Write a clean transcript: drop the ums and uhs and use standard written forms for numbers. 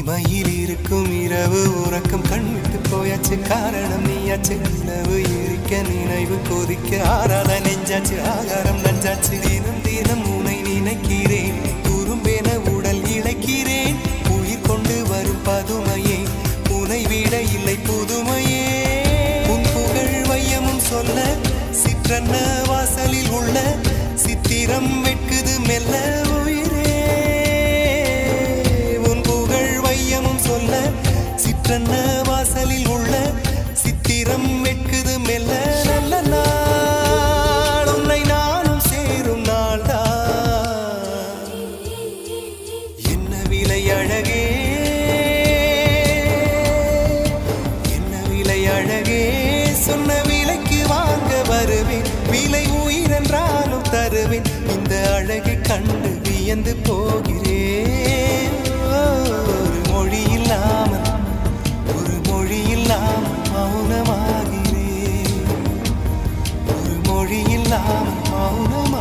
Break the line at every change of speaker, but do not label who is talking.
இமையில் இருக்கும் இரவு உறக்கம் கண்விட்டு போயாச்சு காரணம் நீயாச்சு நிலவு எரிக்க நினைவு கொதிக்க ஆறாத நெஞ்சாச்சு ஆகாரம் நஞ்சாச்சு தினம் தினம் உனை நினைக்கிறேன் குறும்பென உடல் இழைக்கிறேன் உயிர் கொண்டு வரும் பதுமையே உனை விட இல்லை புதுமையே உன் புகழ் வையமும் சொல்ல சிற்றன்ன வாசலில் உள்ள சித்திரம் வெட்குது மெல்ல உயிரே உன் புகழ் வையமும் சொல்ல சிற்றன்ன வாசலில் உள்ள சித்திரம் வெட்குது மெல்ல நல்ல நாள் உன்னை நானும் சேரும் நாள்தான் என்ன விலை அழகே என்ன விலை அழகே சொன்ன விலைக்கு வாங்க வருவேன் விலை உயிரென்றாலும் தருவேன் இந்த அழகை கண்டு வியந்து போகிறேன் ஒரு மொழி இல்லாமல் மௌனமாகிறேன் ஒரு மொழி இல்லாமல் மௌனமா